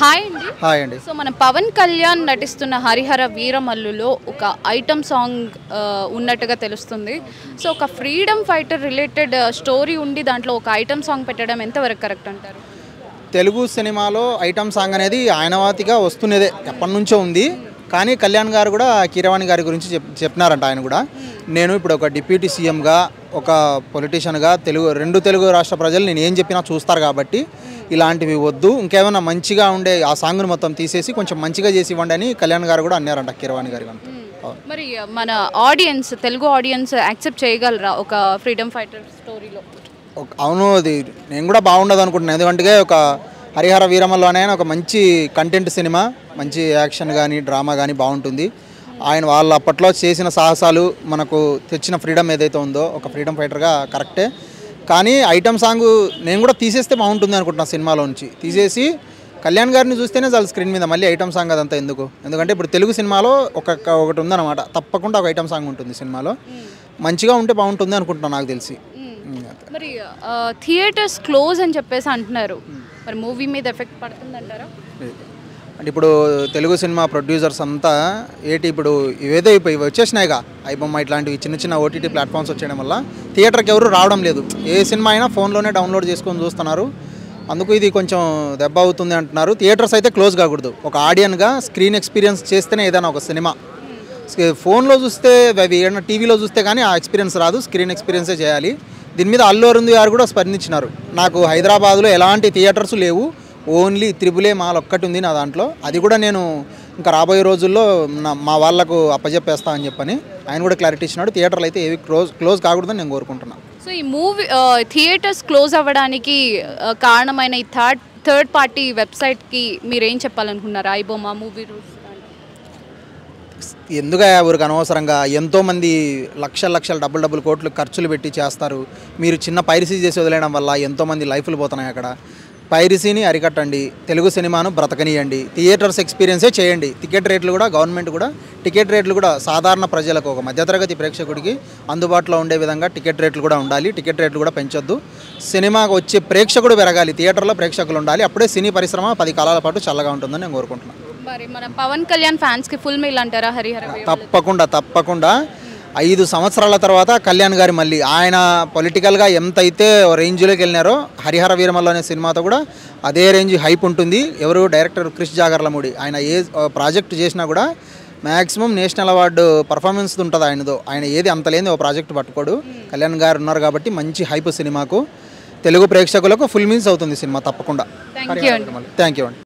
Hi అండి. Hi అండి. So మన పవన్ కళ్యాణ్ నటిస్తున్న హరిహర వీరమల్లులో ఒక ఐటమ్ సాంగ్ ఉన్నట్టుగా తెలుస్తుంది. సో ఒక ఫ్రీడమ్ ఫైటర్ రిలేటెడ్ స్టోరీ ఉండి దాంట్లో ఒక ఐటమ్ సాంగ్ పెట్టడం ఎంతవరకు కరెక్ట్ అంటారు? తెలుగు సినిమాలో ఐటమ్ సాంగ్ అనేది ఆయనవాతిగా వస్తున్నదే, ఎప్పటి నుంచో ఉంది. కానీ కళ్యాణ్ గారు కూడా కీరవాణి గారి గురించి చెప్పినారంట. ఆయన కూడా నేను ఇప్పుడు ఒక డిప్యూటీ సీఎంగా, ఒక పొలిటీషియన్గా రెండు తెలుగు రాష్ట్ర ప్రజలు నేను ఏం చెప్పినా చూస్తారు కాబట్టి ఇలాంటివి వద్దు, ఇంకేమైనా మంచిగా ఉండే ఆ సాంగ్ను మొత్తం తీసేసి కొంచెం మంచిగా చేసి ఇవ్వండి అని కళ్యాణ్ గారు కూడా అన్నారంట, కీరవాణి గారు. మరి మన ఆడియన్స్, తెలుగు ఆడియన్స్ యాక్సెప్ట్ చేయగలరా ఒక ఫ్రీడమ్ ఫైటర్ స్టోరీలో? అవును, అది నేను కూడా బాగుండదు అనుకుంటున్నాను. ఎందుకంటే ఒక హరిహర వీరమల్లోనే ఒక మంచి కంటెంట్ సినిమా, మంచి యాక్షన్ కానీ డ్రామా కానీ బాగుంటుంది. ఆయన వాళ్ళు అప్పట్లో చేసిన సాహసాలు, మనకు తెచ్చిన ఫ్రీడమ్ ఏదైతే ఉందో ఒక ఫ్రీడమ్ ఫైటర్గా కరెక్టే. కానీ ఐటమ్ సాంగ్ నేను కూడా తీసేస్తే బాగుంటుంది అనుకుంటున్నాను. సినిమాలో నుంచి తీసేసి కళ్యాణ్ గారిని చూస్తేనే చాలు స్క్రీన్ మీద, మళ్ళీ ఐటమ్ సాంగ్ అదంతా ఎందుకు? ఎందుకంటే ఇప్పుడు తెలుగు సినిమాలో ఒకటి ఉందన్నమాట, తప్పకుండా ఒక ఐటమ్ సాంగ్ ఉంటుంది సినిమాలో. మంచిగా ఉంటే బాగుంటుంది అనుకుంటున్నాను నాకు తెలిసి. మరి థియేటర్స్ క్లోజ్ అని చెప్పేసి అంటున్నారు, మరి మూవీ మీద ఎఫెక్ట్ పడుతుందంటారా? అంటే ఇప్పుడు తెలుగు సినిమా ప్రొడ్యూసర్స్ అంతా ఇప్పుడు ఇవేదో ఇవి వచ్చేసినాయిగా, ఐబొమ్మ ఇట్లాంటివి చిన్న చిన్న ఓటీటీ ప్లాట్ఫామ్స్ వచ్చేయడం వల్ల థియేటర్కి ఎవరు రావడం లేదు. ఏ సినిమా అయినా ఫోన్లోనే డౌన్లోడ్ చేసుకొని చూస్తున్నారు. అందుకు ఇది కొంచెం దెబ్బ అవుతుంది అంటున్నారు. థియేటర్స్ అయితే క్లోజ్ కాకూడదు. ఒక ఆడియన్గా స్క్రీన్ ఎక్స్పీరియన్స్ చేస్తేనే ఏదైనా ఒక సినిమా. ఫోన్లో చూస్తే, అవి ఏదైనా టీవీలో చూస్తే కానీ ఆ ఎక్స్పీరియన్స్ రాదు, స్క్రీన్ ఎక్స్పీరియన్సే చేయాలి. దీని మీద అల్లు అరుణ్ గారు కూడా స్పందించినారు. నాకు హైదరాబాద్లో ఎలాంటి థియేటర్స్ లేవు, ఓన్లీ త్రిబుల్ ఏ మాల్ ఒక్కటి ఉంది నా దాంట్లో, అది కూడా నేను ఇంకా రాబోయే రోజుల్లో మా వాళ్ళకు అప్పచెప్పేస్తా అని చెప్పని ఆయన కూడా క్లారిటీ ఇచ్చినాడు. థియేటర్లు అయితే ఏవి క్లోజ్ కాకూడదని నేను కోరుకుంటున్నాను. సో ఈ మూవీ థియేటర్స్ క్లోజ్ అవ్వడానికి కారణమైన ఈ థర్డ్ పార్టీ వెబ్సైట్కి మీరు ఏం చెప్పాలనుకున్నారు? ఐబొమ్మ మూవీ రూల్స్ ఎందుకు ఊరికి అనవసరంగా ఎంతోమంది లక్షల డబ్బులు కోట్లు ఖర్చులు పెట్టి చేస్తారు. మీరు చిన్న పైరసీ చేసి వదిలేయడం వల్ల ఎంతోమంది లైఫ్లు పోతున్నాయి. అక్కడ పైరసీని అరికట్టండి, తెలుగు సినిమాను బ్రతకనియండి, థియేటర్స్ ఎక్స్పీరియన్సే చేయండి. టికెట్ రేట్లు కూడా గవర్నమెంట్ కూడా టికెట్ రేట్లు కూడా సాధారణ ప్రజలకు, ఒక మధ్యతరగతి ప్రేక్షకుడికి అందుబాటులో ఉండే విధంగా టికెట్ రేట్లు కూడా ఉండాలి. టికెట్ రేట్లు కూడా పెంచొద్దు. సినిమాకు వచ్చే ప్రేక్షకుడు పెరగాలి, థియేటర్లో ప్రేక్షకులు ఉండాలి. అప్పుడే సినీ పరిశ్రమ 10 కాలాల పాటు చల్లగా ఉంటుందని నేను కోరుకుంటున్నాను. మరి మన పవన్ కళ్యాణ్ ఫ్యాన్స్కి ఫుల్ మీల్ అంటారా హరిహర? తప్పకుండా 5 సంవత్సరాల తర్వాత కళ్యాణ్ గారి మళ్ళీ ఆయన పొలిటికల్గా ఎంతైతే రేంజ్లోకి వెళ్ళినారో హరిహర వీరమల్లు అనే సినిమాతో కూడా అదే రేంజ్ హైప్ ఉంటుంది. ఎవరు డైరెక్టర్ క్రిష్ జాగర్లమూడి, ఆయన ఏ ప్రాజెక్ట్ చేసినా కూడా మ్యాక్సిమం నేషనల్ అవార్డు పర్ఫార్మెన్స్ ఉంటుంది ఆయనదో. ఆయన ఏది అంత లేని ఓ ప్రాజెక్ట్ పట్టుకోడు. కళ్యాణ్ గారు ఉన్నారు కాబట్టి మంచి హైప్ సినిమాకు, తెలుగు ప్రేక్షకులకు ఫుల్ మీల్స్ అవుతుంది సినిమా తప్పకుండా. థ్యాంక్ యూ అండి.